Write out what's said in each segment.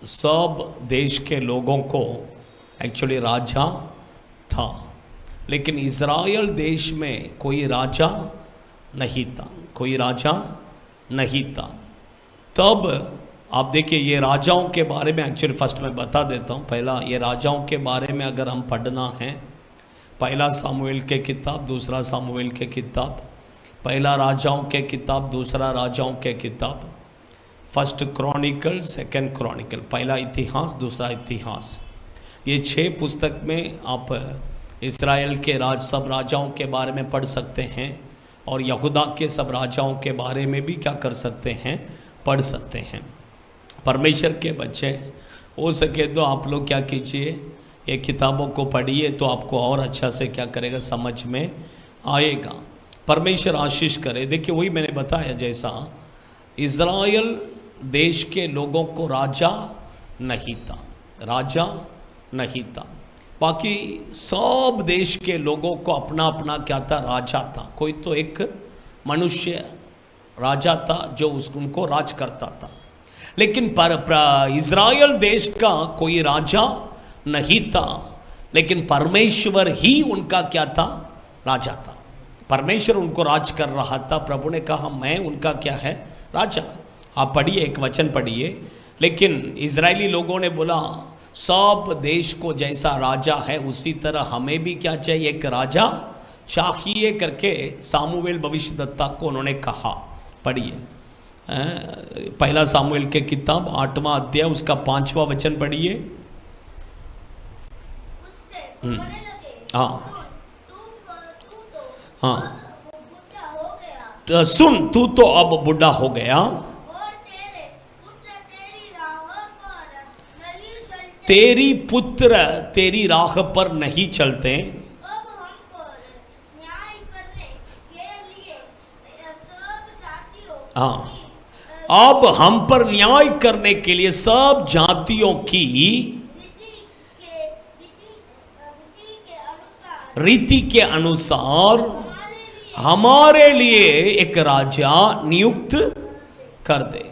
सब देश के लोगों को एक्चुअली राजा था, लेकिन इज़राइल देश में कोई राजा नहीं था, कोई राजा नहीं था। तब आप देखिए, ये राजाओं के बारे में एक्चुअली फर्स्ट मैं बता देता हूँ। पहला, ये राजाओं के बारे में अगर हम पढ़ना है, पहला सामुएल के किताब, दूसरा सामुएल के किताब, पहला राजाओं के किताब, दूसरा राजाओं के किताब, फर्स्ट क्रॉनिकल, सेकंड क्रॉनिकल, पहला इतिहास, दूसरा इतिहास। ये 6 पुस्तक में आप इस्राएल के सब राजाओं के बारे में पढ़ सकते हैं, और यहूदा के सब राजाओं के बारे में भी क्या कर सकते हैं, पढ़ सकते हैं। परमेश्वर के बच्चे हो सके तो आप लोग क्या कीजिए, ये किताबों को पढ़िए, तो आपको और अच्छा से क्या करेगा, समझ में आएगा। परमेश्वर आशीष करे। देखिए, वही मैंने बताया, जैसा इज़राइल देश के लोगों को राजा नहीं था, राजा नहीं था। बाकी सब देश के लोगों को अपना अपना क्या था, राजा था। कोई तो एक मनुष्य राजा था जो उनको राज करता था, लेकिन इज़राइल देश का कोई राजा नहीं था, लेकिन परमेश्वर ही उनका क्या था, राजा था। परमेश्वर उनको राज कर रहा था। प्रभु ने कहा, मैं उनका क्या है, राजा। आप पढ़िए, एक वचन पढ़िए। लेकिन इजरायली लोगों ने बोला, सब देश को जैसा राजा है उसी तरह हमें भी क्या चाहिए, एक राजा चाहिए करके सामुएल भविष्यद्वक्ता को उन्होंने कहा। पढ़िए, पहला सामुएल के किताब 8वां अध्याय, उसका 5वां वचन पढ़िए। हाँ हाँ, तो सुन, तू तो अब बुढ़ा हो गया, तेरी पुत्र तेरी राह पर नहीं चलते, हाँ, अब हम पर न्याय करने के लिए सब जातियों की रीति के अनुसार हमारे लिए एक राजा नियुक्त कर दे।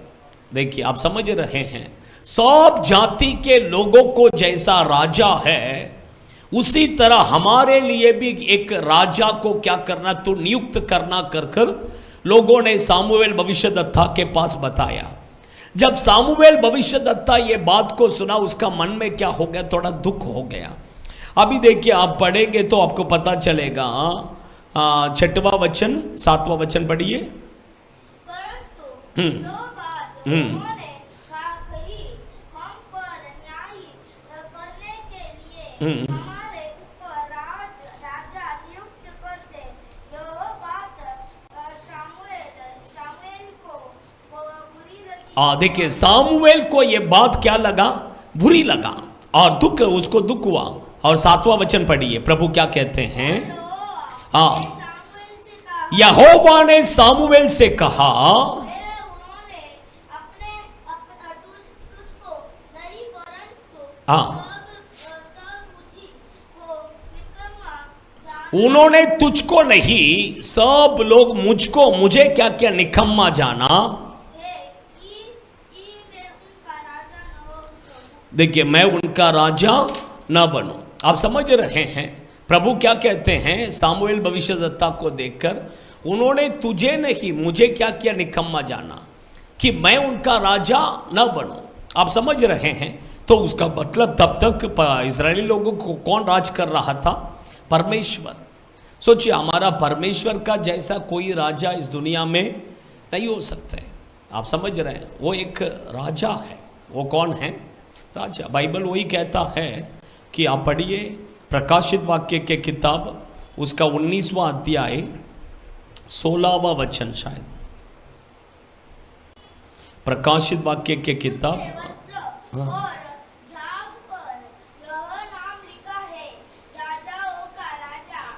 देखिए, आप समझ रहे हैं, सब जाति के लोगों को जैसा राजा है उसी तरह हमारे लिए भी एक राजा को क्या करना, तो नियुक्त करना कर कर लोगों ने सामुएल भविष्यद्वक्ता के पास बताया। जब सामुएल भविष्यद्वक्ता ये बात को सुना, उसका मन में क्या हो गया, थोड़ा दुख हो गया। अभी देखिए, आप पढ़ेंगे तो आपको पता चलेगा। 6वां वचन, 7वां वचन पढ़िए। देखिए, सामुएल को ये बात क्या लगा, बुरी लगा, और दुख, उसको दुख हुआ। और 7वां वचन पढ़िए, प्रभु क्या कहते हैं। यहोवा ने सामुएल से कहा, उन्होंने तुझको नहीं, सब लोग मुझको, मुझे क्या क्या निकम्मा जाना। देखिए, मैं उनका राजा न बनूं। आप समझ रहे हैं, प्रभु क्या कहते हैं सामुएल भविष्यद्वक्ता को देखकर, उन्होंने तुझे नहीं, मुझे क्या किया, निकम्मा जाना, कि मैं उनका राजा न बनूं। आप समझ रहे हैं, तो उसका मतलब तब तक इजरायली लोगों को कौन राज कर रहा था, परमेश्वर। सोचिए, हमारा परमेश्वर का जैसा कोई राजा इस दुनिया में नहीं हो सकता है। आप समझ रहे हैं, वो एक राजा है। वो कौन है, राजा। बाइबल वही कहता है कि आप पढ़िए, प्रकाशित वाक्य के किताब, उसका 19वां अध्याय, 16वां वचन, शायद प्रकाशित वाक्य के किताब,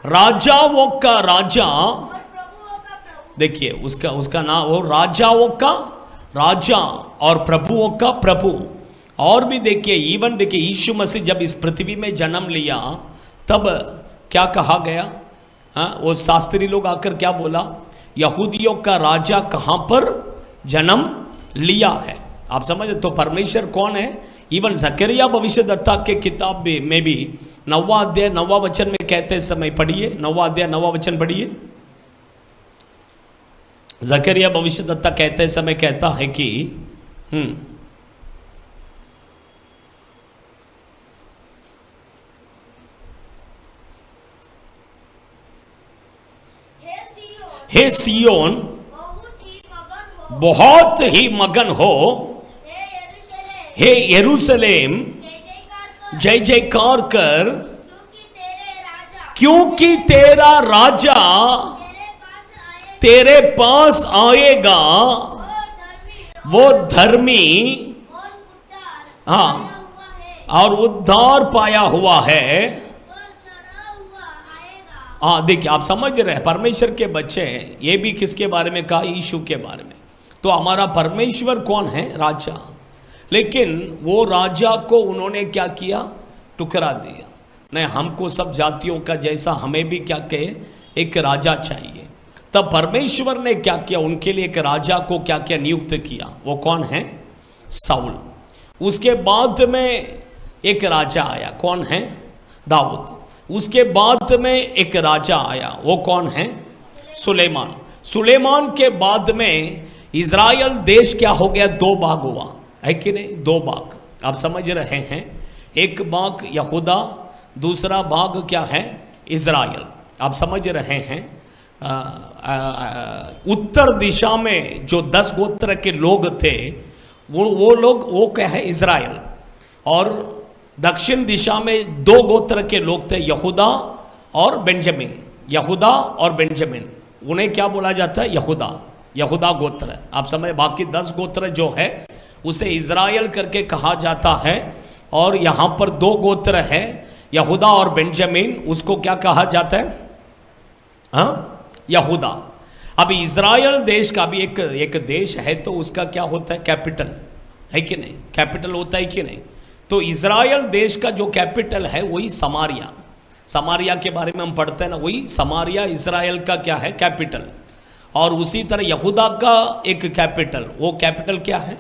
राजाओं का राजा। देखिए, उसका नाम, वो राजाओं का राजा और प्रभुओं का प्रभु। और भी देखिए, इवन देखिए, यीशु मसीह जब इस पृथ्वी में जन्म लिया, तब क्या कहा गया, वो शास्त्री लोग आकर क्या बोला, यहूदियों का राजा कहाँ पर जन्म लिया है। आप समझ, तो परमेश्वर कौन है, इवन जकरिया भविष्यद्वक्ता के किताब में भी 9वां अध्याय 9वां वचन में कहते समय पढ़िए, 9वां अध्याय 9वां वचन पढ़िए। जकरिया भविष्यद्वक्ता कहते समय कहता है कि हे सियोन बहुत ही मगन हो, हे यरूशलेम जय जयकार कर, क्योंकि तेरा राजा तेरे पास आएगा, वो धर्मी हाँ और उद्धार पाया हुआ है। हाँ देखिए, आप समझ रहे हैं, परमेश्वर के बच्चे ये भी किसके बारे में कहा? यीशु के बारे में। तो हमारा परमेश्वर कौन है? राजा। लेकिन वो राजा को उन्होंने क्या किया? टुकरा दिया। नहीं, हमको सब जातियों का जैसा हमें भी क्या कहे, एक राजा चाहिए। तब परमेश्वर ने क्या किया? उनके लिए एक राजा को क्या किया? नियुक्त किया। वो कौन है? साउल। उसके बाद में एक राजा आया, कौन है? दाऊद। उसके बाद में एक राजा आया, वो कौन है? सुलेमान। सुलेमान के बाद में इज़राइल देश क्या हो गया? दो भाग हुआ, है कि नहीं? दो भाग आप समझ रहे हैं। एक भाग यहूदा, दूसरा भाग क्या है? इज़राइल। आप समझ रहे हैं। उत्तर दिशा में जो 10 गोत्र के लोग थे, वो लोग वो क्या है? इज़राइल। और दक्षिण दिशा में 2 गोत्र के लोग थे, यहूदा और बेंजामिन। यहूदा और बेंजामिन, उन्हें क्या बोला जाता है? यहूदा, यहूदा गोत्र। आप समझ, बाकी 10 गोत्र जो है उसे इज़राइल करके कहा जाता है। और यहाँ पर 2 गोत्र है, यहूदा और बेंजामिन, उसको क्या कहा जाता है? हाँ, यहूदा। अभी इज़राइल देश का भी एक देश है, तो उसका क्या होता है? कैपिटल, है कि नहीं? कैपिटल होता है कि नहीं? तो इज़राइल देश का जो कैपिटल है वही समारिया। समारिया के बारे में हम पढ़ते हैं ना, वही समारिया इज़राइल का क्या है? कैपिटल। और उसी तरह यहूदा का एक कैपिटल, वो कैपिटल क्या है?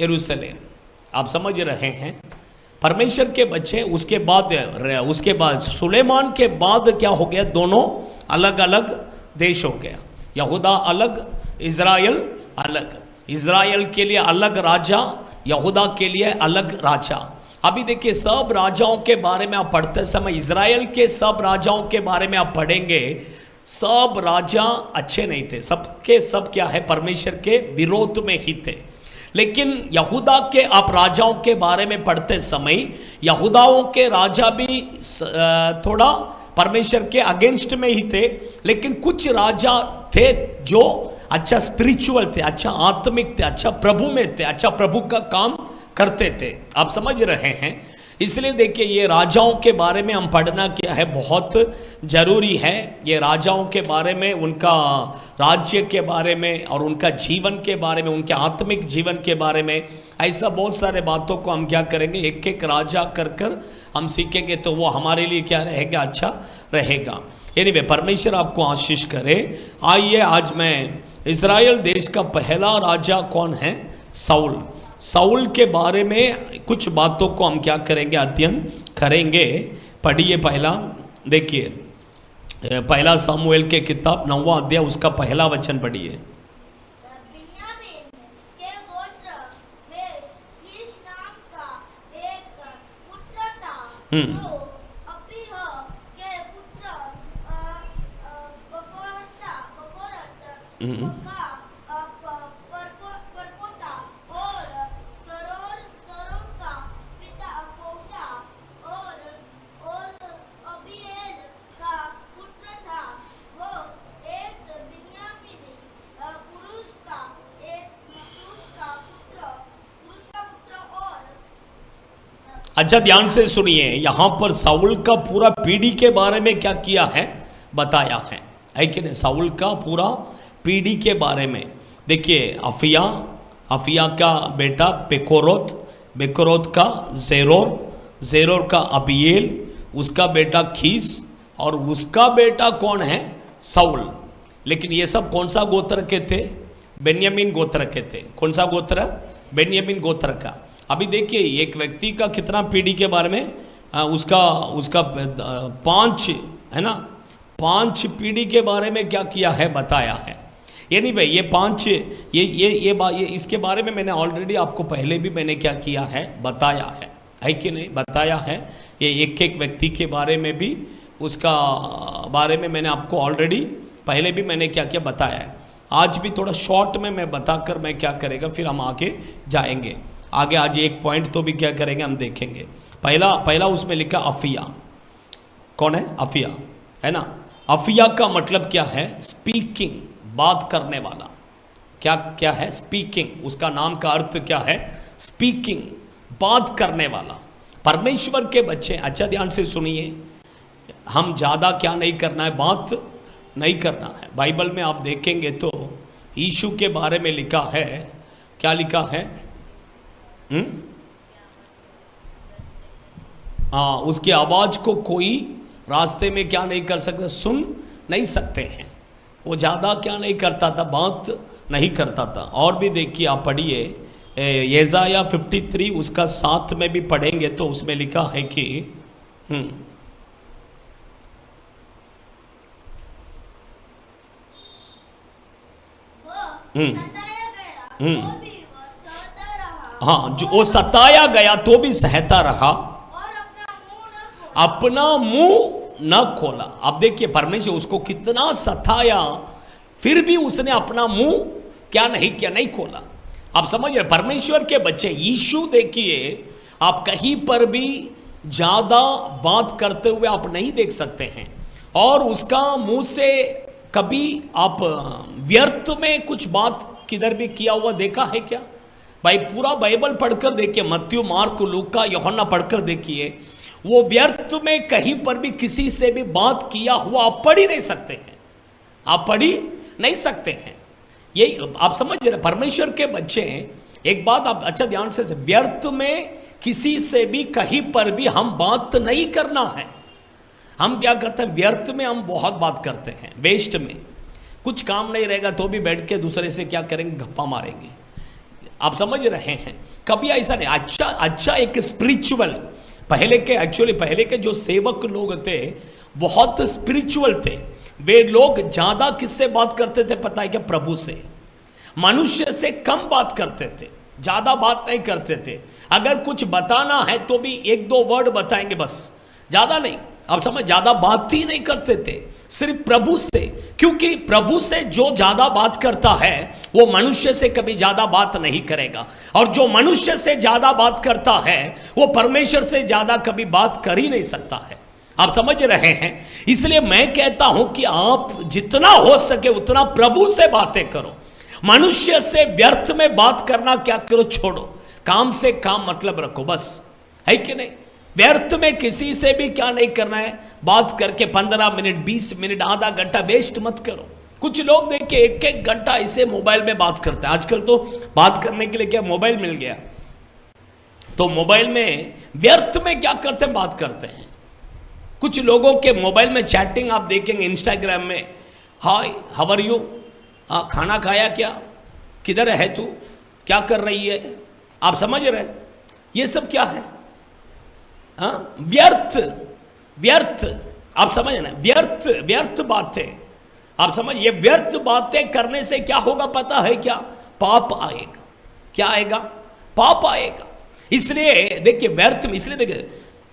यरूशलेम। आप समझ रहे हैं, परमेश्वर के बच्चे। उसके बाद सुलेमान के बाद क्या हो गया? दोनों अलग अलग देश हो गया। यहूदा अलग, इज़राइल अलग। इज़राइल के लिए अलग राजा, यहूदा के लिए अलग राजा। अभी देखिए, सब राजाओं के बारे में आप पढ़ते समय, इज़राइल के सब राजाओं के बारे में आप पढ़ेंगे, सब राजा अच्छे नहीं थे। सबके सब क्या है? परमेश्वर के विरोध में ही थे। लेकिन यहूदा के आप राजाओं के बारे में पढ़ते समय, यहूदाओं के राजा भी थोड़ा परमेश्वर के अगेंस्ट में ही थे। लेकिन कुछ राजा थे जो अच्छा स्पिरिचुअल थे, अच्छा आत्मिक थे, अच्छा प्रभु में थे, अच्छा प्रभु का काम करते थे। आप समझ रहे हैं। इसलिए देखिए, ये राजाओं के बारे में हम पढ़ना क्या है? बहुत जरूरी है। ये राजाओं के बारे में, उनका राज्य के बारे में और उनका जीवन के बारे में, उनके आत्मिक जीवन के बारे में, ऐसा बहुत सारे बातों को हम क्या करेंगे? एक एक राजा कर हम सीखेंगे, तो वो हमारे लिए क्या रहेगा? अच्छा रहेगा। एनीवे, परमेश्वर आपको आशीष करे। आइए, आज मैं इज़राइल देश का पहला राजा कौन है? साउल। साउल के बारे में कुछ बातों को हम क्या करेंगे? अध्ययन करेंगे। पढ़िए पहला, देखिए, पहला सामुएल के किताब 9वां अध्याय, उसका पहला वचन पढ़िए। अच्छा, ध्यान से सुनिए। यहां पर साउल का पूरा पीढ़ी के बारे में क्या किया है? बताया है कि नहीं? साउल का पूरा पीढ़ी के बारे में देखिए। अफिया का बेटा बेकोरोत, बेकोरोत का ज़ेरोर, ज़ेरोर का अबिएल, उसका बेटा खीस, और उसका बेटा कौन है? साउल। लेकिन ये सब कौन सा गोत्र के थे? बेन्यामीन गोत्र के थे। कौन सा गोत्र? बेन्यामीन गोत्र का। अभी देखिए एक व्यक्ति का कितना पीढ़ी के बारे में उसका उसका 5 है ना, 5 पीढ़ी के बारे में क्या किया है, बताया है। ये नहीं भाई, ये 5 ये इसके बारे में मैंने ऑलरेडी आपको पहले भी मैंने क्या किया है, बताया है कि नहीं, बताया है। ये एक एक व्यक्ति के बारे में भी उसका बारे में मैंने आपको ऑलरेडी पहले भी मैंने क्या क्या बताया है। आज भी थोड़ा शॉर्ट में मैं बताकर मैं क्या करेगा, फिर हम आगे जाएंगे। आगे आज एक पॉइंट तो भी क्या करेंगे, हम देखेंगे। पहला उसमें लिखा अफिया। कौन है अफिया, है ना। अफिया का मतलब क्या है, स्पीकिंग, बात करने वाला। क्या क्या है, स्पीकिंग। उसका नाम का अर्थ क्या है, स्पीकिंग, बात करने वाला। परमेश्वर के बच्चे अच्छा ध्यान से सुनिए, हम ज़्यादा क्या नहीं करना है, बात नहीं करना है। बाइबल में आप देखेंगे तो यीशु के बारे में लिखा है, क्या लिखा है, हाँ, उसकी आवाज़ को कोई रास्ते में क्या नहीं कर सकता, सुन नहीं सकते हैं। वो ज़्यादा क्या नहीं करता था, बात नहीं करता था। और भी देखिए, आप पढ़िए यशायाह 53 उसका 7 में भी पढ़ेंगे तो उसमें लिखा है कि हाँ, जो वो सताया गया तो भी सहता रहा, अपना मुंह न खोला। अब देखिए परमेश्वर उसको कितना सताया, फिर भी उसने अपना मुंह क्या नहीं किया, नहीं खोला। आप समझ रहे, परमेश्वर के बच्चे यीशु देखिए, आप कहीं पर भी ज्यादा बात करते हुए आप नहीं देख सकते हैं, और उसका मुंह से कभी आप व्यर्थ में कुछ बात किधर भी किया हुआ देखा है क्या? भाई पूरा बाइबल पढ़कर देखिए, मत्ती, मार्क, लूका, यूहन्ना पढ़कर देखिए, वो व्यर्थ में कहीं पर भी किसी से भी बात किया हुआ आप पढ़ ही नहीं सकते हैं, आप पढ़ ही नहीं सकते हैं। यही आप समझ रहे, परमेश्वर के बच्चे, एक बात आप अच्छा ध्यान से, व्यर्थ में किसी से भी कहीं पर भी हम बात नहीं करना है। हम क्या करते हैं, व्यर्थ में हम बहुत बात करते हैं, वेस्ट में। कुछ काम नहीं रहेगा तो भी बैठ के दूसरे से क्या करेंगे, गप्पा मारेंगे। आप समझ रहे हैं, कभी ऐसा नहीं। अच्छा एक स्पिरिचुअल, पहले के जो सेवक लोग थे बहुत स्पिरिचुअल थे। वे लोग ज्यादा किससे बात करते थे पता है क्या, प्रभु से। मनुष्य से कम बात करते थे, ज्यादा बात नहीं करते थे। अगर कुछ बताना है तो भी 1-2 वर्ड बताएंगे बस, ज्यादा नहीं। आप समझ, ज्यादा बात ही नहीं करते थे, सिर्फ प्रभु से। क्योंकि प्रभु से जो ज्यादा बात करता है वो मनुष्य से कभी ज्यादा बात नहीं करेगा, और जो मनुष्य से ज्यादा बात करता है वो परमेश्वर से ज्यादा कभी बात कर ही नहीं सकता है। आप समझ रहे हैं, इसलिए मैं कहता हूं कि आप जितना हो सके उतना प्रभु से बातें करो। मनुष्य से व्यर्थ में बात करना क्या करो, छोड़ो। काम से काम मतलब रखो बस, है कि नहीं। व्यर्थ में किसी से भी क्या नहीं करना है, बात करके 15 मिनट, 20 मिनट, आधा घंटा वेस्ट मत करो। कुछ लोग देखिए 1-1 घंटा ऐसे मोबाइल में बात करते हैं। आजकल तो बात करने के लिए क्या मोबाइल मिल गया, तो मोबाइल में व्यर्थ में क्या करते हैं, बात करते हैं। कुछ लोगों के मोबाइल में चैटिंग आप देखेंगे, इंस्टाग्राम में, हाय हाउ आर यू, हाँ खाना खाया क्या, किधर है तू, क्या कर रही है। आप समझ रहे, ये सब क्या है, हाँ व्यर्थ। आप समझ ना, व्यर्थ बातें। आप समझ, ये व्यर्थ बातें करने से क्या होगा पता है क्या, पाप आएगा। क्या आएगा, पाप आएगा। इसलिए देखिए व्यर्थ में, इसलिए देखिए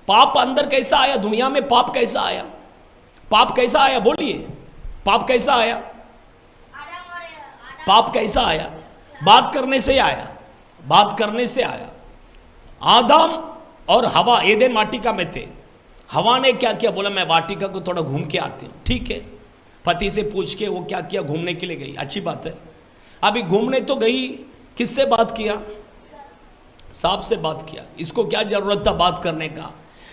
पाप अंदर कैसा आया, दुनिया में पाप कैसा आया, पाप कैसा आया, बोलिए पाप कैसा आया, पाप कैसा आया, बात करने से आया, बात करने से आया। आदम और हवा एदेन वाटिका में थे। हवा ने क्या किया, बोला मैं वाटिका को थोड़ा घूम के आती हूँ, ठीक है। पति से पूछ के वो क्या किया, घूमने के लिए गई, अच्छी बात है। अभी घूमने तो गई, किससे बात किया, सांप से बात किया। इसको क्या जरूरत था बात करने का,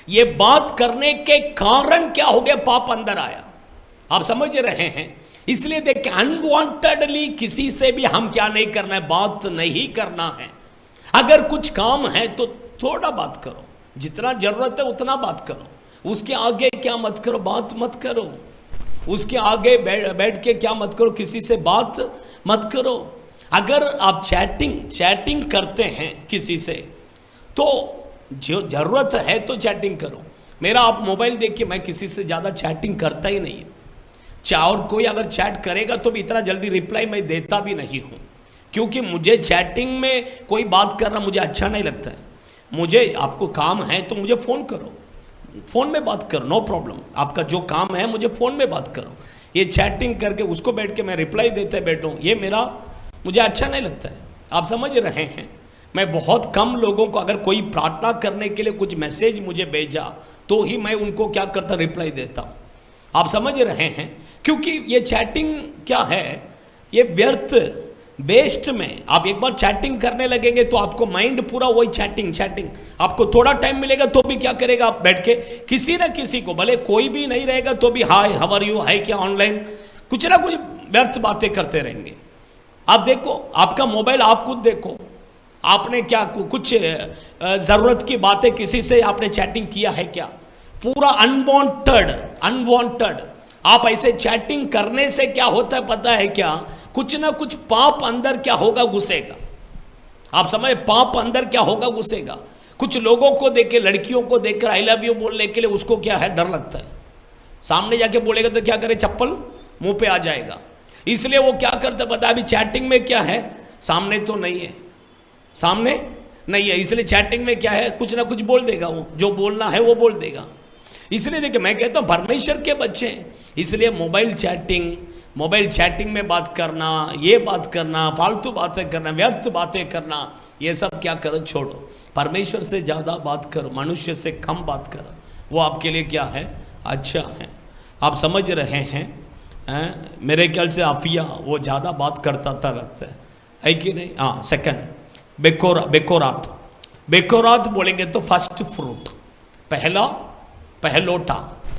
ये बात करने के कारण क्या हो गया, पाप अंदर आया। आप समझ रहे हैं, इसलिए देखिए अनवांटेडली किसी से भी हम क्या नहीं करना है, बात नहीं करना है। अगर कुछ काम है तो थोड़ा बात करो, जितना जरूरत है उतना बात करो। उसके आगे क्या मत करो, बात मत करो। उसके आगे बैठ के क्या मत करो, किसी से बात मत करो। अगर आप चैटिंग करते हैं किसी से, तो जो ज़रूरत है तो चैटिंग करो। मेरा आप मोबाइल देखिए, मैं किसी से ज़्यादा चैटिंग करता ही नहीं है। और कोई अगर चैट करेगा तो भी इतना जल्दी रिप्लाई मैं देता भी नहीं हूँ, क्योंकि मुझे चैटिंग में कोई बात करना मुझे अच्छा नहीं लगता है। मुझे आपको काम है तो मुझे फ़ोन करो, फ़ोन में बात करो, नो प्रॉब्लम। आपका जो काम है मुझे फ़ोन में बात करो। ये चैटिंग करके उसको बैठ के मैं रिप्लाई देते बैठूँ, ये मुझे अच्छा नहीं लगता है। आप समझ रहे हैं। मैं बहुत कम लोगों को, अगर कोई प्रार्थना करने के लिए कुछ मैसेज मुझे भेजा तो ही मैं उनको क्या करता, रिप्लाई देता हूँ। आप समझ रहे हैं। क्योंकि ये चैटिंग क्या है, ये व्यर्थ वेस्ट में आप एक बार चैटिंग करने लगेंगे तो आपको माइंड पूरा वही चैटिंग। आपको थोड़ा टाइम मिलेगा तो भी क्या करेगा, आप बैठ के किसी ना किसी को, भले कोई भी नहीं रहेगा तो भी हाय हाउ आर यू, हाय क्या, ऑनलाइन कुछ ना कुछ व्यर्थ बातें करते रहेंगे। आप देखो, आपका मोबाइल आप खुद देखो, आपने क्या कुछ ज़रूरत की बातें किसी से आपने चैटिंग किया है क्या? पूरा अनवांटेड। आप ऐसे चैटिंग करने से क्या होता है पता है क्या? कुछ ना कुछ पाप अंदर क्या होगा, घुसेगा। आप समझ, पाप अंदर क्या होगा, घुसेगा। कुछ लोगों को देख के, लड़कियों को देखकर आई लव यू बोलने के लिए उसको क्या है, डर लगता है। सामने जाके बोलेगा तो क्या करे, चप्पल मुंह पे आ जाएगा। इसलिए वो क्या करता पता है, अभी चैटिंग में क्या है, सामने तो नहीं है, सामने नहीं है, इसलिए चैटिंग में क्या है, कुछ ना कुछ बोल देगा, वो जो बोलना है वो बोल देगा। इसलिए देखिए, मैं कहता हूँ परमेश्वर के बच्चे, इसलिए मोबाइल चैटिंग में बात करना, ये बात करना, फालतू बातें करना, व्यर्थ बातें करना, ये सब क्या करो, छोड़ो। परमेश्वर से ज़्यादा बात करो, मनुष्य से कम बात करो, वो आपके लिए क्या है, अच्छा है। आप समझ रहे हैं। मेरे ख्याल से आफिया वो ज़्यादा बात करता था, लगता है कि नहीं? हाँ, सेकंड बेकोरात बोलेंगे तो फर्स्ट फ्रूट,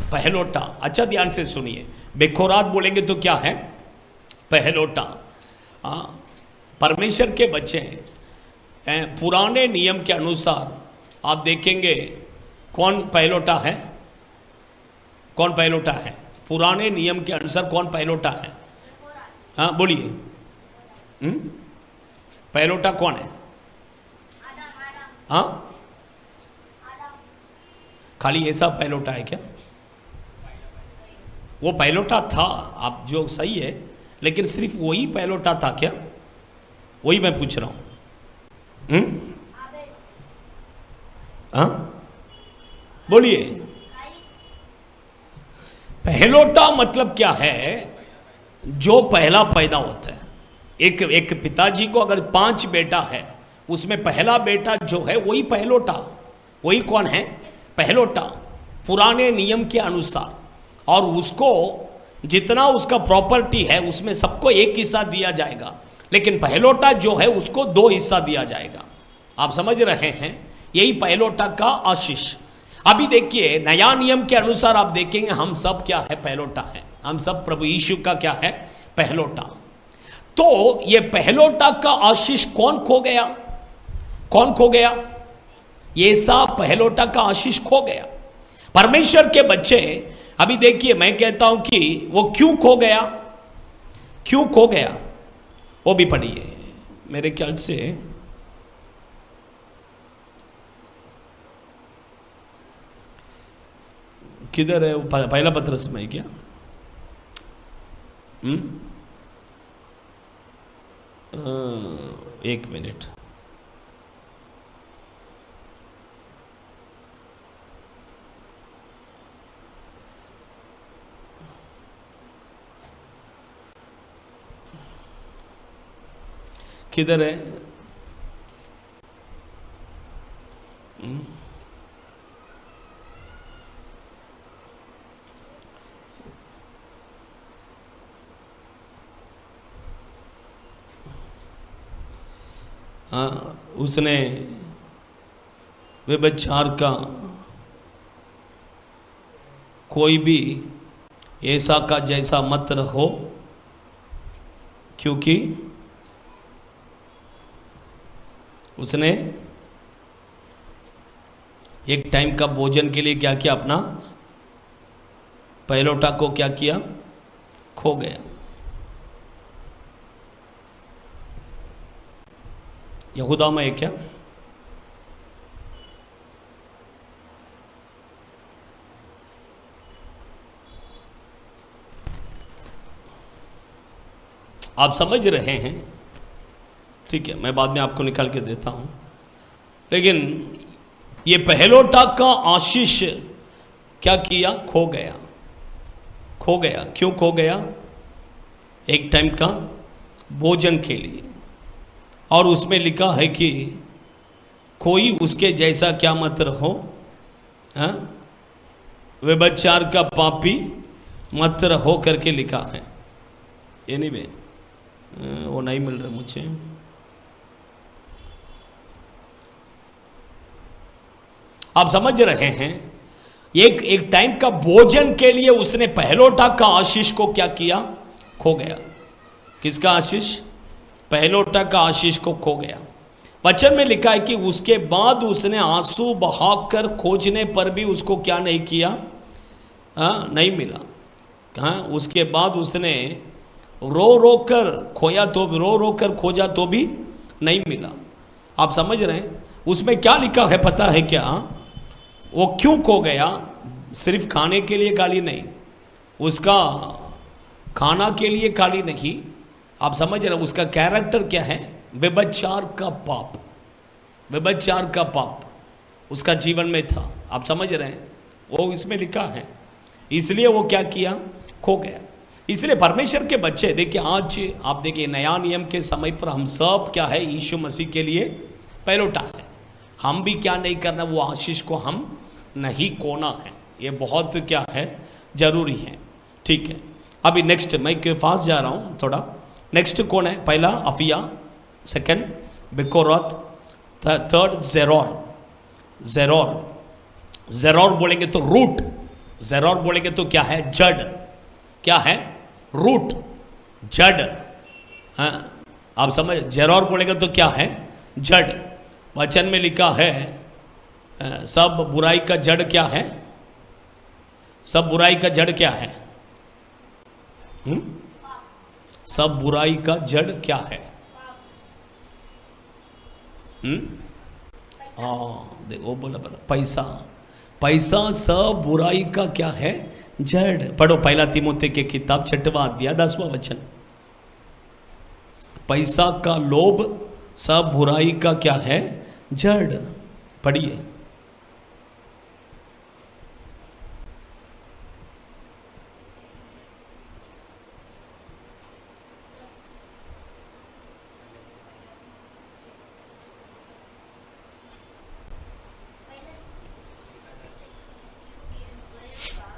पहलोटा। अच्छा ध्यान से सुनिए, बेकोरात बोलेंगे तो क्या है, पहलोटा। परमेश्वर के बच्चे हैं, पुराने नियम के अनुसार आप देखेंगे कौन पहलोटा है, पुराने नियम के अनुसार कौन पहलोटा है? हाँ बोलिए, पहलोटा कौन है? हाँ, खाली ऐसा पहलोटा है क्या? वो पहलोटा था, आप जो सही है, लेकिन सिर्फ वही पहलोटा था क्या? वही मैं पूछ रहा हूं। हाँ बोलिए। पहलोटा मतलब क्या है? जो पहला पैदा होता है। एक पिताजी को अगर 5 बेटा है, उसमें पहला बेटा जो है वही पहलोटा। वही कौन है? पहलोटा, पुराने नियम के अनुसार। और उसको जितना उसका प्रॉपर्टी है उसमें सबको एक हिस्सा दिया जाएगा, लेकिन पहलोटा जो है उसको 2 हिस्सा दिया जाएगा। आप समझ रहे हैं? यही पहलोटा का आशीष। अभी देखिए, नया नियम के अनुसार आप देखेंगे हम सब क्या है, पहलोटा है। हम सब प्रभु यीशु का क्या है, पहलोटा। तो ये पहलोटा का आशीष कौन खो गया? ये सब पहलोटा का आशीष खो गया। परमेश्वर के बच्चे, अभी देखिए, मैं कहता हूं कि वो क्यों खो गया, वो भी पढ़िए। मेरे ख्याल से किधर है, पहला पत्रस में क्या? एक मिनट, किधर है? हाँ, उसने व्यभिचार का कोई भी ऐसा का जैसा मत रहो, क्योंकि उसने एक टाइम का भोजन के लिए क्या किया, अपना पहलोटा को क्या किया, खो गया। यहूदा में है क्या? आप समझ रहे हैं? ठीक है, मैं बाद में आपको निकाल के देता हूं। लेकिन ये पहलोटा का आशीष क्या किया? खो गया। खो गया। क्यों खो गया? एक टाइम का भोजन के लिए। और उसमें लिखा है कि कोई उसके जैसा क्या मत रहो, व्यभिचार का पापी मत रहो करके लिखा है। एनीवे, वो नहीं मिल रहा मुझे। आप समझ रहे हैं? एक टाइम का भोजन के लिए उसने पहलोटा का आशीष को क्या किया? खो गया। किसका आशीष? पहलोटा का आशीष को खो गया। वचन में लिखा है कि उसके बाद उसने आंसू बहाकर खोजने पर भी उसको क्या नहीं किया? नहीं मिला। हाँ, उसके बाद उसने रो रो कर खोया तो रो रो कर खोजा तो भी नहीं मिला। आप समझ रहे हैं? उसमें क्या लिखा है पता है क्या? वो क्यों खो गया? सिर्फ खाने के लिए गाली नहीं, उसका खाना के लिए गाली नहीं। आप समझ रहे हैं? उसका कैरेक्टर क्या है? व्यभिचार का पाप। व्यभिचार का पाप उसका जीवन में था। आप समझ रहे हैं? वो इसमें लिखा है। इसलिए वो क्या किया? खो गया। इसलिए परमेश्वर के बच्चे देखिए, आज आप देखिए नया नियम के समय पर हम सब क्या है? यीशु मसीह के लिए पहलोटा है। हम भी क्या नहीं करना? वो आशीष को हम नहीं खोना है। ये बहुत क्या है? जरूरी है। ठीक है, अभी नेक्स्ट मैं के पास जा रहा हूँ थोड़ा। नेक्स्ट कौन है? पहला अफिया, सेकंड बिकोरत, थर्ड जेरोर। जेरोर, जेरोर बोलेंगे तो रूट। जेरोर बोलेंगे तो क्या है? जड़। क्या है? रूट, जड़। हाँ, आप समझ? जेरोर बोलेंगे तो क्या है? जड़। वचन में लिखा है सब बुराई का जड़ क्या है? सब बुराई का जड़ क्या है? सब बुराई का जड़ क्या है? देखो बोला पैसा। पैसा सब बुराई का क्या है? जड़। पढ़ो पहला तीमुथियुस के किताब 6वां अध्याय 10वां वचन। पैसा का लोभ सब बुराई का क्या है? जड़। पढ़िए।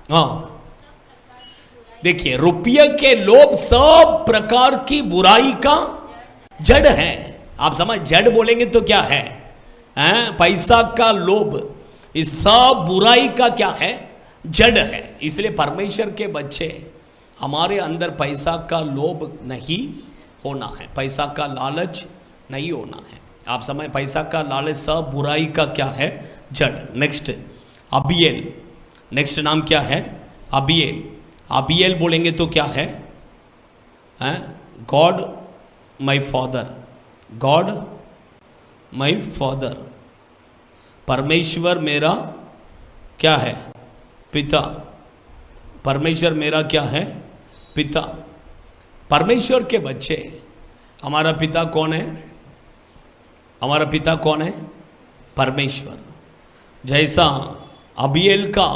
हाँ, देखिए, रुपये के लोभ सब प्रकार की बुराई का जड़ है। आप समझ? जड़ बोलेंगे तो क्या है? पैसा का लोभ इस सब बुराई का क्या है? जड़ है। इसलिए परमेश्वर के बच्चे, हमारे अंदर पैसा का लोभ नहीं होना है, पैसा का लालच नहीं होना है। आप समझ? पैसा का लालच सब बुराई का क्या है? जड़। नेक्स्ट अबिएल। नेक्स्ट नाम क्या है? अबिएल। अबिएल बोलेंगे तो क्या है? God my father. God my father, परमेश्वर मेरा क्या है? पिता। परमेश्वर मेरा क्या है? पिता। परमेश्वर के बच्चे, हमारा पिता कौन है? हमारा पिता कौन है? परमेश्वर। जैसा अबिएल का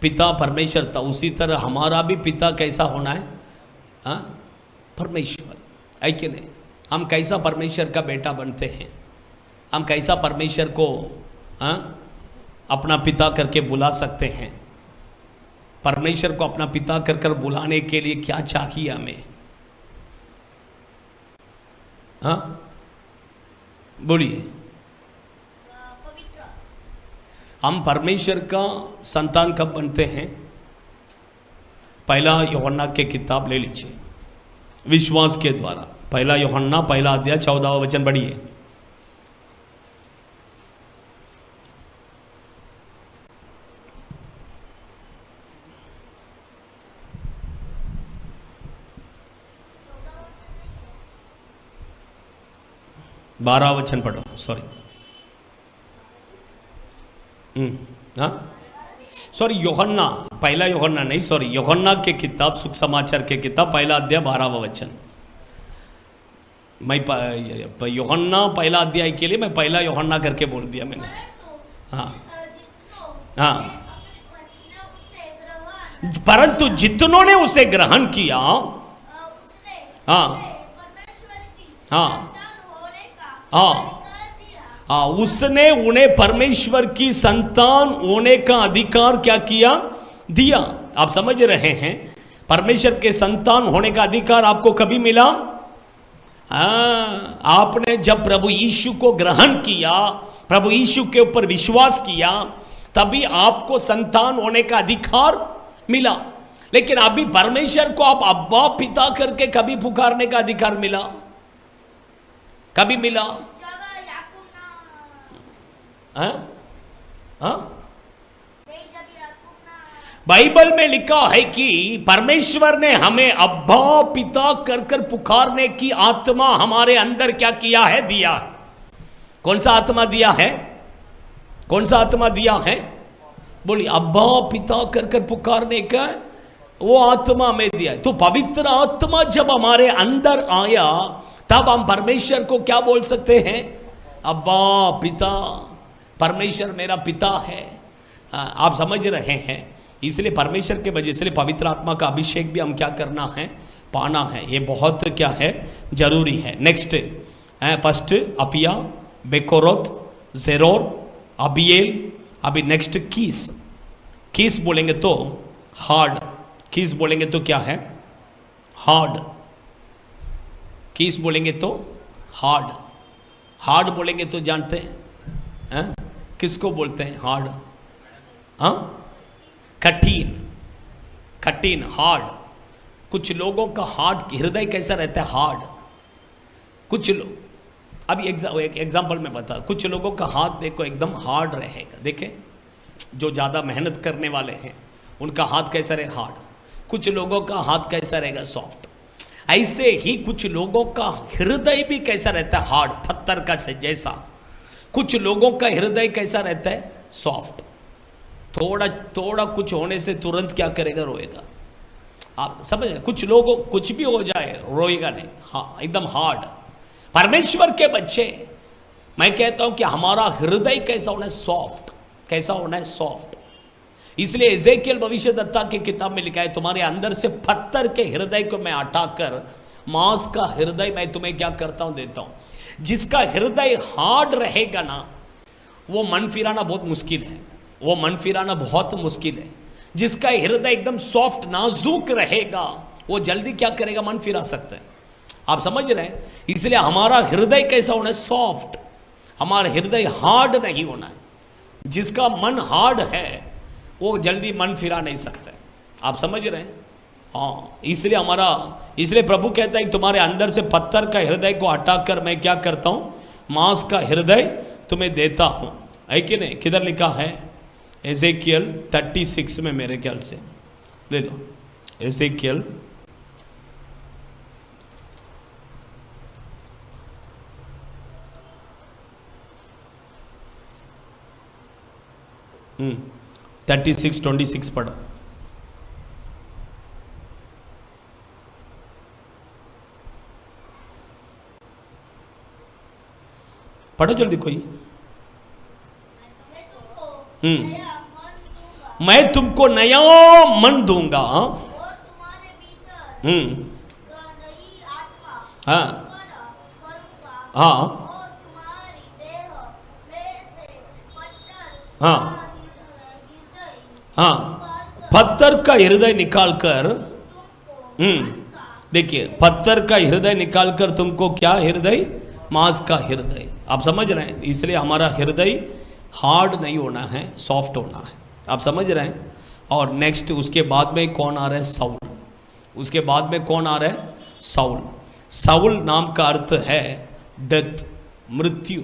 पिता परमेश्वर था, उसी तरह हमारा भी पिता कैसा होना है? परमेश्वर। है कि नहीं? हम कैसा परमेश्वर का बेटा बनते हैं? हम कैसा परमेश्वर को अपना पिता करके बुला सकते हैं? परमेश्वर को अपना पिता कर कर बुलाने के लिए क्या चाहिए हमें? बोलिए। हम परमेश्वर का संतान कब बनते हैं? पहला यूहन्ना के किताब ले लीजिए, विश्वास के द्वारा। पहला यूहन्ना पहला अध्याय 14वां वचन पढ़िए। बारह वचन पढ़ो, सॉरी। हाँ, सॉरी यूहन्ना, पहला यूहन्ना नहीं, सॉरी यूहन्ना के किताब, सुख समाचार के किताब, पहला अध्याय 12वां वचन। मैं यूहन्ना पहला अध्याय के लिए मैं पहला यूहन्ना करके बोल दिया मैंने। हाँ हाँ, परंतु जितनों ने उसे ग्रहण किया, हाँ हाँ हाँ हाँ, उसने उन्हें परमेश्वर की संतान होने का अधिकार क्या किया? दिया। आप समझ रहे हैं, परमेश्वर के संतान होने का अधिकार आपको कभी मिला? हाँ, आपने जब प्रभु यीशु को ग्रहण किया, प्रभु यीशु के ऊपर विश्वास किया, तभी आपको संतान होने का अधिकार मिला। लेकिन अभी परमेश्वर को आप अब्बा पिता करके कभी पुकारने का अधिकार मिला? कभी मिला? हाँ हाँ, बाइबल में लिखा है कि परमेश्वर ने हमें अब्बा पिता कर कर पुकारने की आत्मा हमारे अंदर क्या किया है? दिया। कौन सा आत्मा दिया है? कौन सा आत्मा दिया है? बोली अब्बा पिता कर कर पुकारने का वो आत्मा हमें दिया है। तो पवित्र आत्मा जब हमारे अंदर आया, तब हम परमेश्वर को क्या बोल सकते हैं? अब्बा पिता, परमेश्वर मेरा पिता है। आप समझ रहे हैं? इसलिए परमेश्वर के वजह से पवित्र आत्मा का अभिषेक भी हम क्या करना है? पाना है। ये बहुत क्या है? जरूरी है। नेक्स्ट फर्स्ट अफिया, बेकोरोत, जेरोर, अबिएल। अभी नेक्स्ट कीस। कीस बोलेंगे तो हार्ड, कीस बोलेंगे तो क्या है? हार्ड। कीस बोलेंगे तो हार्ड। हार्ड बोलेंगे तो जानते हैं किसको बोलते हैं? हार्ड। हाँ, कठिन, कठिन, हार्ड। कुछ लोगों का हार्ट, हृदय कैसा रहता है? हार्ड। कुछ लोग, अभी एक एग्जांपल में बता, कुछ लोगों का हाथ देखो एकदम हार्ड रहेगा। देखें, जो ज़्यादा मेहनत करने वाले हैं उनका हाथ कैसा रहे? हार्ड। कुछ लोगों का हाथ कैसा रहेगा? सॉफ्ट। ऐसे ही कुछ लोगों का हृदय भी कैसा रहता है? हार्ड, पत्थर का जैसा। कुछ लोगों का हृदय कैसा रहता है? सॉफ्ट। थोड़ा थोड़ा कुछ होने से तुरंत क्या करेगा? रोएगा। आप समझ रहे? कुछ लोगों कुछ भी हो जाए रोएगा नहीं, हाँ एकदम हार्ड। परमेश्वर के बच्चे, मैं कहता हूं कि हमारा हृदय कैसा होना है? सॉफ्ट। कैसा होना है? सॉफ्ट। इसलिए एजेकियल भविष्यद्वक्ता की किताब में लिखा है, तुम्हारे अंदर से पत्थर के हृदय को मैं हटाकर मांस का हृदय मैं तुम्हें क्या करता हूं? देता हूं। जिसका हृदय हार्ड रहेगा ना, वो मन फिराना बहुत मुश्किल है। वो मन फिराना बहुत मुश्किल है। जिसका हृदय एकदम सॉफ्ट नाजुक रहेगा, वो जल्दी क्या करेगा? मन फिरा सकता है। आप समझ रहे हैं? इसलिए हमारा हृदय कैसा होना है? सॉफ्ट। हमारा हृदय हार्ड नहीं होना है। जिसका मन हार्ड है वो जल्दी मन फिरा नहीं सकता है। आप समझ रहे हैं? हाँ, इसलिए प्रभु कहता है कि तुम्हारे अंदर से पत्थर का हृदय को हटाकर मैं क्या करता हूँ? मांस का हृदय तुम्हें देता हूँ। है कि नहीं? किधर लिखा है? एजेकियल 36 में मेरे ख्याल से ले लो। एजेकियल 36:26 पढ़ो। पढ़ो जल्दी कोई। मैं तुमको नया मन दूंगा। हाँ हाँ हाँ हाँ, पत्थर का हृदय निकालकर, देखिए पत्थर का हृदय निकालकर तुमको क्या हृदय? मांस का हृदय। आप समझ रहे हैं? इसलिए हमारा हृदय हार्ड नहीं होना है, सॉफ्ट होना है। आप समझ रहे हैं? और नेक्स्ट उसके बाद में कौन आ रहा है? साउल। उसके बाद में कौन आ रहा है? साउल। साउल नाम का अर्थ है डेथ, मृत्यु।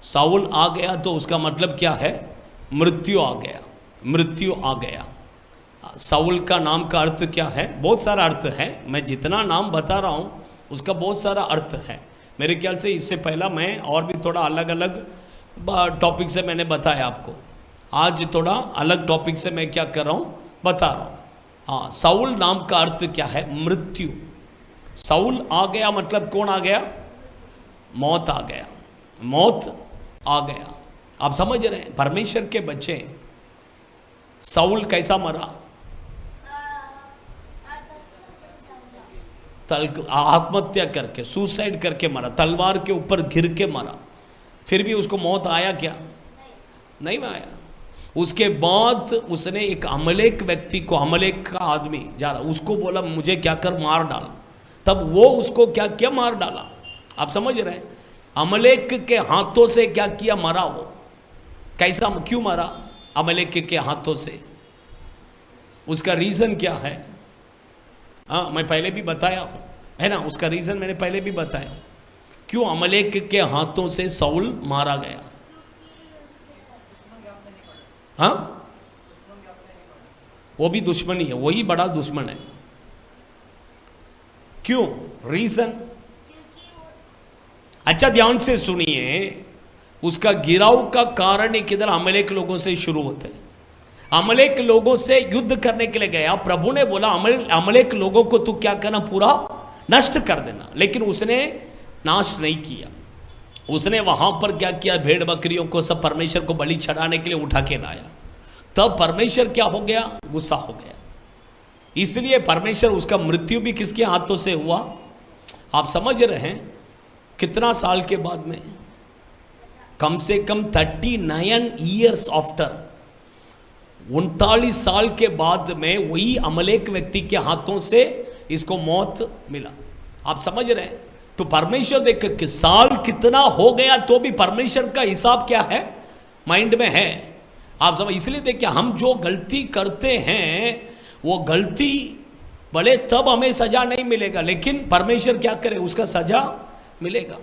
साउल आ गया तो उसका मतलब क्या है? मृत्यु आ गया, मृत्यु आ गया। साउल का नाम का अर्थ क्या है? बहुत सारा अर्थ है। मैं जितना नाम बता रहा हूँ उसका बहुत सारा अर्थ है। मेरे ख्याल से इससे पहला मैं और भी थोड़ा अलग अलग टॉपिक से मैंने बताया आपको। आज थोड़ा अलग टॉपिक से मैं क्या कर रहा हूं, बता रहा हूं। हाँ, साउल नाम का अर्थ क्या है? मृत्यु। साउल आ गया मतलब कौन आ गया? मौत आ गया, मौत आ गया। आप समझ रहे हैं? परमेश्वर के बच्चे, साउल कैसा मरा? आत्महत्या करके, सुसाइड करके मरा, तलवार के ऊपर गिर के मरा। फिर भी उसको मौत आया क्या? नहीं आया। उसके बाद उसने एक अमलेक व्यक्ति को, अमलेक का आदमी जा रहा, उसको बोला मुझे क्या कर, मार डाल। तब वो उसको क्या क्या मार डाला। आप समझ रहे हैं? अमलेक के हाथों से क्या किया, मरा वो। कैसा, क्यों मरा अमलेक के हाथों से? उसका रीजन क्या है? हाँ, मैं पहले भी बताया हूं, है ना, उसका रीजन मैंने पहले भी बताया। क्यों अमलेक के हाथों से साउल मारा गया? हाँ, वो भी दुश्मनी है, वही बड़ा दुश्मन है। क्यों? रीजन? अच्छा ध्यान से सुनिए, उसका गिराव का कारण किधर? अमलेक लोगों से शुरू होते हैं। अमलेक लोगों से युद्ध करने के लिए गया। प्रभु ने बोला अमलेक लोगों को तू क्या करना, पूरा नष्ट कर देना। लेकिन उसने नाश नहीं किया। उसने वहां पर क्या किया, भेड़ बकरियों को सब परमेश्वर को बलि चढ़ाने के लिए उठा के लाया। तब परमेश्वर क्या हो गया, गुस्सा हो गया। इसलिए परमेश्वर, उसका मृत्यु भी किसके हाथों से हुआ? आप समझ रहे हैं? कितना साल के बाद में? कम से कम 39 ईयर्स आफ्टर, 39 साल के बाद में वही अमलेक व्यक्ति के हाथों से इसको मौत मिला। आप समझ रहे हैं? तो परमेश्वर देख कि साल कितना हो गया तो भी परमेश्वर का हिसाब क्या है, माइंड में है। आप समझ, इसलिए देखिए हम जो गलती करते हैं वो गलती भले तब हमें सजा नहीं मिलेगा, लेकिन परमेश्वर क्या करे, उसका सजा मिलेगा।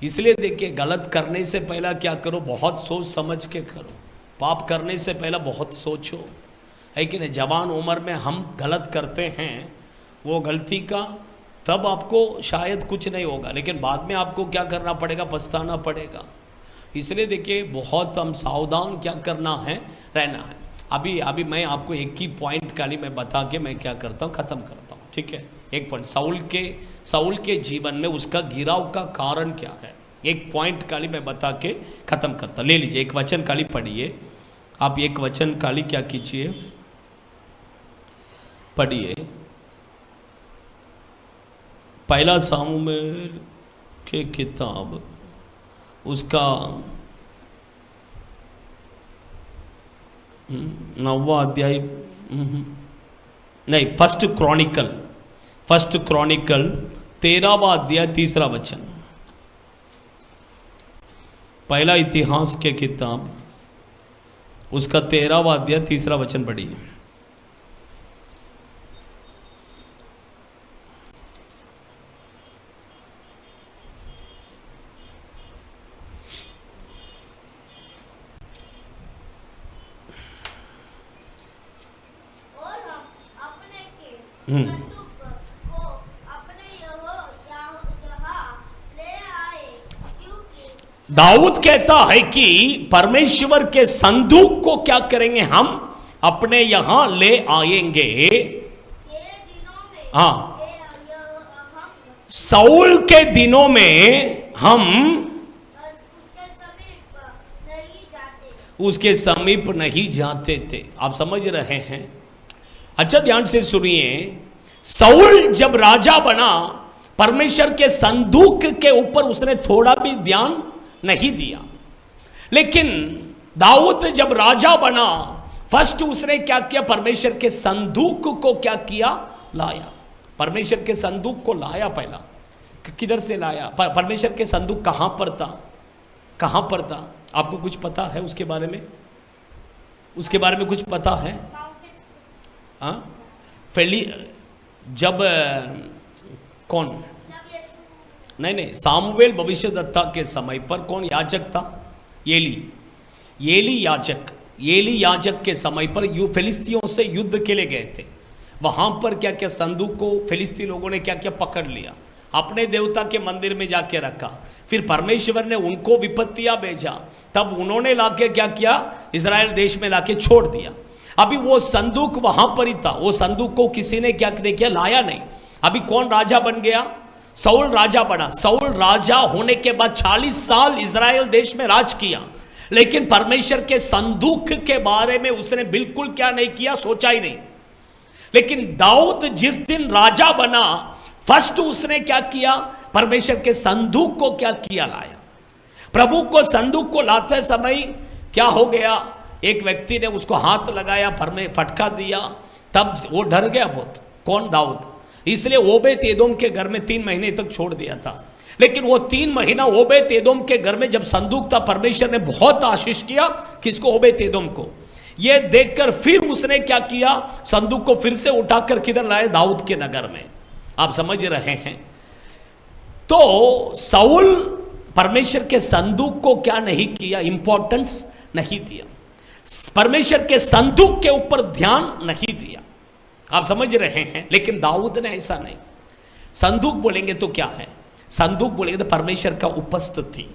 इसलिए देखिए गलत करने से पहला क्या करो, बहुत सोच समझ के करो। पाप करने से पहला बहुत सोचो, है कि नहीं? जवान उम्र में हम गलत करते हैं, वो गलती का तब आपको शायद कुछ नहीं होगा, लेकिन बाद में आपको क्या करना पड़ेगा, पछताना पड़ेगा। इसलिए देखिए बहुत हम सावधान क्या करना है, रहना है। अभी मैं आपको एक ही पॉइंट खाली मैं बता के मैं क्या करता हूँ, ख़त्म करता हूँ, ठीक है? एक पॉइंट, साउल के जीवन में उसका गिराव का कारण क्या है, एक पॉइंट खाली मैं बता के ख़त्म करता। ले लीजिए, एक वचन खाली पढ़िए। आप एक वचन खाली क्या कीजिए, पढ़िए। पहला सामुएल के किताब, उसका 9वां अध्याय, नहीं, फर्स्ट क्रॉनिकल 13वां अध्याय 3रा वचन। पहला इतिहास के किताब, उसका 13वां अध्याय 3रा वचन पढ़िए। दाऊद कहता है कि परमेश्वर के संदूक को क्या करेंगे, हम अपने यहां ले आएंगे। हाँ, साउल के दिनों में हम उसके समीप नहीं जाते थे। आप समझ रहे हैं? अच्छा ध्यान से सुनिए, साउल जब राजा बना, परमेश्वर के संदूक के ऊपर उसने थोड़ा भी ध्यान नहीं दिया। लेकिन दाऊद जब राजा बना, फर्स्ट उसने क्या किया, परमेश्वर के संदूक को क्या किया, लाया। परमेश्वर के संदूक को लाया। पहला किधर से लाया? परमेश्वर के संदूक कहां पर था, कहां पर था? आपको कुछ पता है उसके बारे में? उसके बारे में कुछ पता है? हाँ, जब कौन, नहीं, सामुएल भविष्यद्वक्ता के समय पर कौन याजक था? एली याजक के समय पर फिलिस्तियों से युद्ध के लिए गए थे। वहां पर क्या क्या संदूक को फिलिस्ती लोगों ने क्या क्या पकड़ लिया। अपने देवता के मंदिर में जाके रखा। फिर परमेश्वर ने उनको विपत्तियां भेजा, तब उन्होंने लाके क्या किया, इजराइल देश में लाके छोड़ दिया। अभी वो संदूक वहां पर ही था, वो संदूक को किसी ने क्या किया, लाया नहीं। अभी कौन राजा बन गया, साउल राजा बना। साउल राजा होने के बाद 40 साल इजराइल देश में राज किया, लेकिन परमेश्वर के संदूक के बारे में उसने बिल्कुल क्या नहीं किया, सोचा ही नहीं। लेकिन दाऊद जिस दिन राजा बना, फर्स्ट उसने क्या किया, परमेश्वर के संदूक को क्या किया, लाया। प्रभु को संदूक को लाते समय क्या हो गया, एक व्यक्ति ने उसको हाथ लगाया, फर में फटका दिया, तब वो डर गया बहुत। कौन, दाऊद। इसलिए ओबेद एदोम के घर में 3 महीने तक छोड़ दिया था। लेकिन वो 3 महीना ओबेद एदोम के घर में जब संदूक था, परमेश्वर ने बहुत आशीष किया किसको, ओबेद एदोम को। ये देखकर फिर उसने क्या किया, संदूक को फिर से उठाकर किधर लाए, दाऊद के नगर में। आप समझ रहे हैं। तो साउल परमेश्वर के संदूक को क्या नहीं किया, इंपॉर्टेंस नहीं दिया, परमेश्वर के संदूक के ऊपर ध्यान नहीं दिया। आप समझ रहे हैं। लेकिन दाऊद ने ऐसा नहीं। संदूक बोलेंगे तो क्या है, संदूक बोलेंगे तो परमेश्वर का उपस्थिति,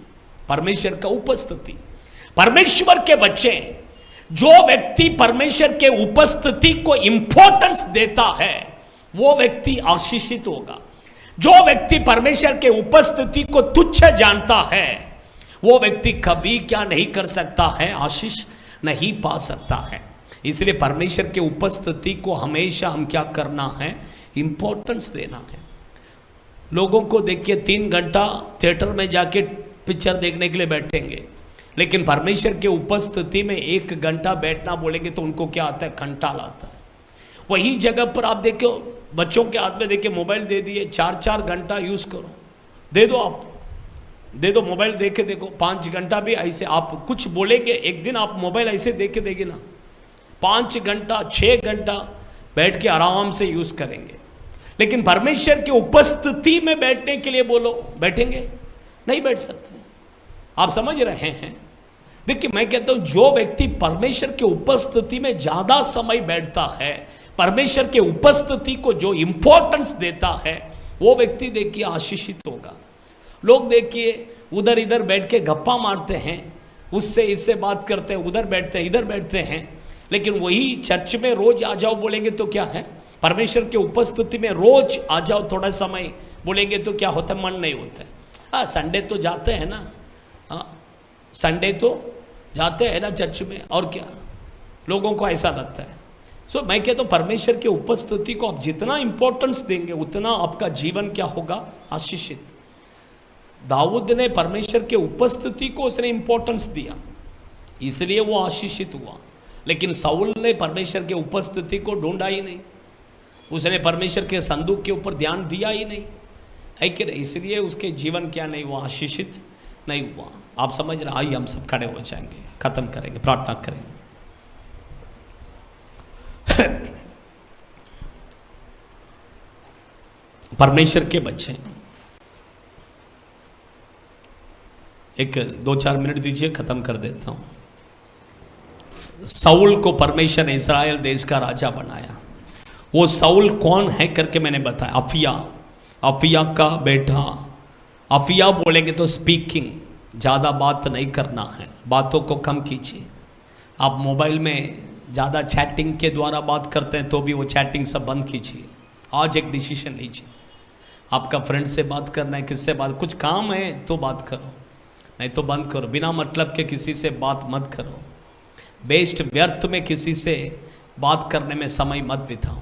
परमेश्वर का उपस्थिति। परमेश्वर के बच्चे, जो व्यक्ति परमेश्वर के उपस्थिति को इंपॉर्टेंस देता है वो व्यक्ति आशीषित होगा। जो व्यक्ति परमेश्वर के उपस्थिति को तुच्छ जानता है वो व्यक्ति कभी क्या नहीं कर सकता है, आशीष नहीं पा सकता है। इसलिए परमेश्वर के उपस्थिति को हमेशा हम क्या करना है, इंपॉर्टेंस देना है। लोगों को देखिए 3 घंटा थिएटर में जाके पिक्चर देखने के लिए बैठेंगे, लेकिन परमेश्वर के उपस्थिति में 1 घंटा बैठना बोलेंगे तो उनको क्या आता है, कंटाल आता है। वही जगह पर आप देखो, बच्चों के हाथ में देखिए मोबाइल दे दिए, 4-4 घंटा यूज करो, दे दो, आप दे दो मोबाइल, देखे देखो 5 घंटा भी ऐसे। आप कुछ बोलेंगे, एक दिन आप मोबाइल ऐसे देखे देंगे ना, 5 घंटा 6 घंटा बैठ के आराम से यूज करेंगे। लेकिन परमेश्वर की उपस्थिति में बैठने के लिए बोलो, बैठेंगे नहीं, बैठ सकते। आप समझ रहे हैं। देखिए मैं कहता हूं, जो व्यक्ति परमेश्वर के उपस्थिति में ज्यादा समय बैठता है, परमेश्वर के उपस्थिति को जो इंपॉर्टेंस देता है, वो व्यक्ति देखिए आशीषित होगा। लोग देखिए उधर इधर बैठ के गप्पा मारते हैं, उससे इससे बात करते हैं, उधर बैठते हैं इधर बैठते हैं, लेकिन वही चर्च में रोज आ जाओ बोलेंगे तो क्या है, परमेश्वर के उपस्थिति में रोज आ जाओ थोड़ा समय बोलेंगे तो क्या होता है, मन नहीं होता है। हाँ, संडे तो जाते हैं ना, हाँ संडे तो जाते हैं ना चर्च में, और क्या लोगों को ऐसा लगता है। सो मैं कहता हूँ परमेश्वर की उपस्थिति को आप जितना इंपॉर्टेंस देंगे उतना आपका जीवन क्या होगा, आशीषित। दाऊद ने परमेश्वर के उपस्थिति को उसने इंपॉर्टेंस दिया, इसलिए वो आशीषित हुआ। लेकिन साउल ने परमेश्वर के उपस्थिति को ढूंढा ही नहीं, उसने परमेश्वर के संदूक के ऊपर ध्यान दिया ही नहीं, है कि नहीं, इसलिए उसके जीवन क्या नहीं हुआ, आशीषित नहीं हुआ। आप समझ रहे। आइए हम सब खड़े हो जाएंगे, खत्म करेंगे, प्रार्थना करेंगे। परमेश्वर के बच्चे, एक 2-4 मिनट दीजिए, खत्म कर देता हूं। साउल को परमेश्वर ने इस्राएल देश का राजा बनाया। वो साउल कौन है करके मैंने बताया, अफिया का बेटा। अफिया बोलेंगे तो स्पीकिंग, ज़्यादा बात नहीं करना है, बातों को कम कीजिए। आप मोबाइल में ज़्यादा चैटिंग के द्वारा बात करते हैं तो भी वो चैटिंग सब बंद कीजिए। आज एक डिसीजन लीजिए, आपका फ्रेंड से बात करना है, किससे बात, कुछ काम है तो बात करो, नहीं तो बंद करो। बिना मतलब के किसी से बात मत करो। बेस्ट व्यर्थ में किसी से बात करने में समय मत बिताओ।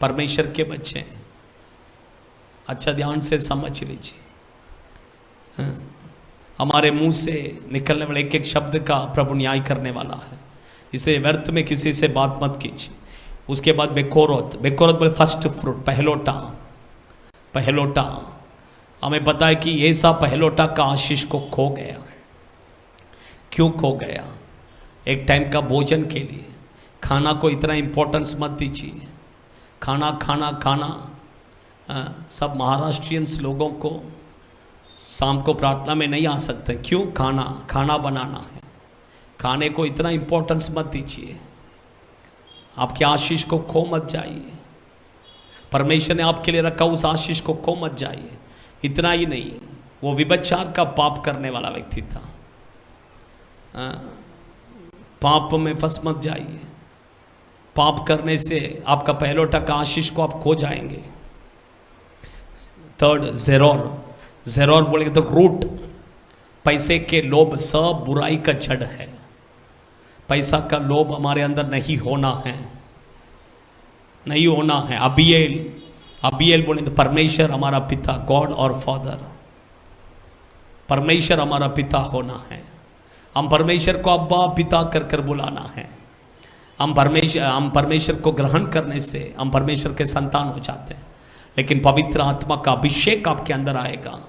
परमेश्वर के बच्चे हैं, अच्छा ध्यान से समझ लीजिए। हमारे मुंह से निकलने वाले एक एक शब्द का प्रभु न्याय करने वाला है, इसलिए व्यर्थ में किसी से बात मत कीजिए। उसके बाद बेकोरत, बेकोरत बोले फर्स्ट फ्रूट, पहलोटा। पहलोटा हमें पता है कि ऐसा पहलोटा का आशीष को खो गया। क्यों खो गया? एक टाइम का भोजन के लिए। खाना को इतना इम्पोर्टेंस मत दीजिए। खाना खाना खाना सब महाराष्ट्रियंस लोगों को शाम को प्रार्थना में नहीं आ सकते। क्यों? खाना खाना बनाना है। खाने को इतना इम्पोर्टेंस मत दीजिए। आपके आशीष को खो मत जाइए। परमेश्वर ने आपके लिए रखा उस आशीष को खो मत जाइए। इतना ही नहीं, वो व्यभिचार का पाप करने वाला व्यक्ति था। पाप में फंस मत जाइए। पाप करने से आपका पहलोटा का आशीष को आप खो जाएंगे। थर्ड, ज़ेरोर बोलेंगे तो रूट। पैसे के लोभ सब बुराई का जड़ है। पैसा का लोभ हमारे अंदर नहीं होना है, नहीं होना है। अबियल बोले तो परमेश्वर हमारा पिता, गॉड और फादर, परमेश्वर हमारा पिता होना है। हम परमेश्वर को अब्बा पिता कर कर बुलाना है। हम परमेश्वर को ग्रहण करने से हम परमेश्वर के संतान हो जाते हैं। लेकिन पवित्र आत्मा का अभिषेक आपके अंदर आएगा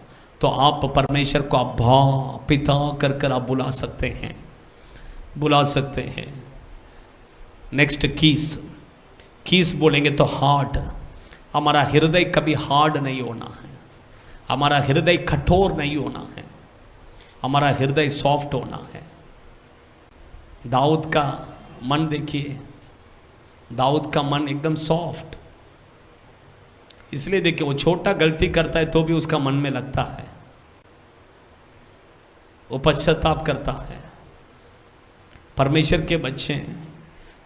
तो आप परमेश्वर को अब्बा पिता कर कर आप बुला सकते हैं, बुला सकते हैं। नेक्स्ट, कीस बोलेंगे तो हार्ड। हमारा हृदय कभी हार्ड नहीं होना है, हमारा हृदय कठोर नहीं होना है, हमारा हृदय सॉफ्ट होना है। दाऊद का मन देखिए, दाऊद का मन एकदम सॉफ्ट। इसलिए देखिए वो छोटा गलती करता है तो भी उसका मन में लगता है, वो पश्चाताप करता है। परमेश्वर के बच्चे हैं,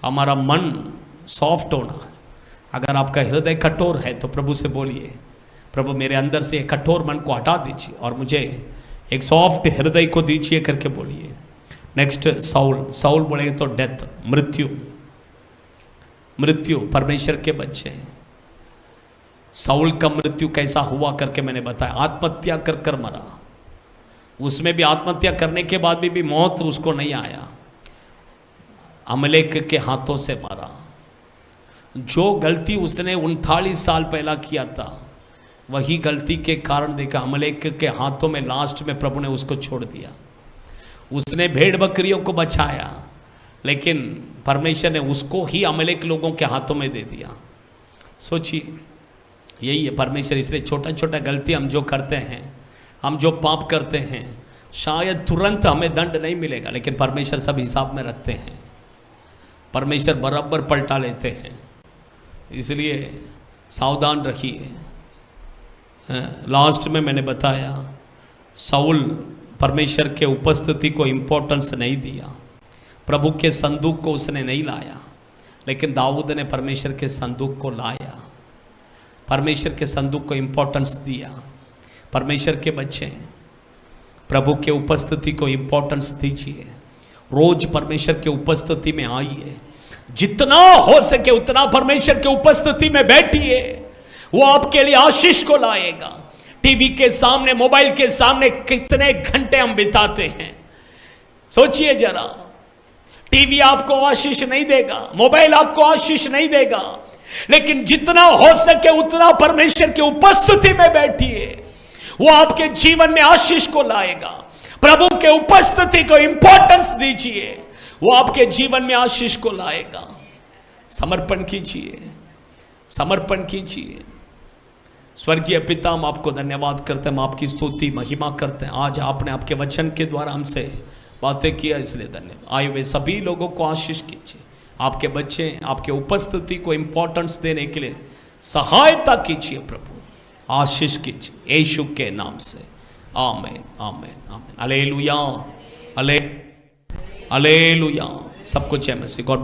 हमारा मन सॉफ्ट होना है। अगर आपका हृदय कठोर है तो प्रभु से बोलिए, प्रभु मेरे अंदर से एक कठोर मन को हटा दीजिए और मुझे एक सॉफ्ट हृदय को दीजिए करके बोलिए। नेक्स्ट, साउल बोलेंगे तो डेथ, मृत्यु। परमेश्वर के बच्चे हैं। साउल का मृत्यु कैसा हुआ करके मैंने बताया, आत्महत्या कर कर मरा। उसमें भी आत्महत्या करने के बाद भी मौत उसको नहीं आया, अमलेक के हाथों से मरा। जो गलती उसने 39 साल पहला किया था, वही गलती के कारण देखा अमलेक के हाथों में लास्ट में प्रभु ने उसको छोड़ दिया। उसने भेड़ बकरियों को बचाया, लेकिन परमेश्वर ने उसको ही अमलेक लोगों के हाथों में दे दिया। सोचिए, यही है परमेश्वर। इसलिए छोटा छोटा गलती हम जो करते हैं, हम जो पाप करते हैं, शायद तुरंत हमें दंड नहीं मिलेगा, लेकिन परमेश्वर सब हिसाब में रखते हैं। परमेश्वर बराबर पलटा लेते हैं। इसलिए सावधान रखिए। लास्ट में मैंने बताया, साउल परमेश्वर के उपस्थिति को इम्पोर्टेंस नहीं दिया, प्रभु के संदूक को उसने नहीं लाया, लेकिन दाऊद ने परमेश्वर के संदूक को लाया, परमेश्वर के संदूक को इम्पोर्टेंस दिया। परमेश्वर के बच्चे प्रभु के उपस्थिति को इम्पोर्टेंस दीजिए। रोज परमेश्वर के उपस्थिति में आइए, जितना हो सके उतना परमेश्वर के उपस्थिति में बैठिए। वो आपके लिए आशीष को लाएगा। टीवी के सामने, मोबाइल के सामने कितने घंटे हम बिताते हैं, सोचिए जरा। टीवी आपको आशीष नहीं देगा, मोबाइल आपको आशीष नहीं देगा, लेकिन जितना हो सके उतना परमेश्वर की उपस्थिति में बैठिए। वो आपके जीवन में आशीष को लाएगा। प्रभु के उपस्थिति को इंपॉर्टेंस दीजिए, वो आपके जीवन में आशीष को लाएगा। समर्पण कीजिए, समर्पण कीजिए। स्वर्गीय पिता, हम आपको धन्यवाद करते हैं, हम आपकी स्तुति महिमा करते हैं। आज आपने आपके वचन के द्वारा हमसे बातें किया, इसलिए धन्यवाद। आए हुए सभी लोगों को आशीष कीजिए। आपके बच्चे आपके उपस्थिति को इम्पोर्टेंस देने के लिए सहायता कीजिए प्रभु, आशीष कीजिए यीशु के नाम से। आमीन, आमीन, आमीन। Hallelujah, hallelujah. सबको जय मसीह। गॉड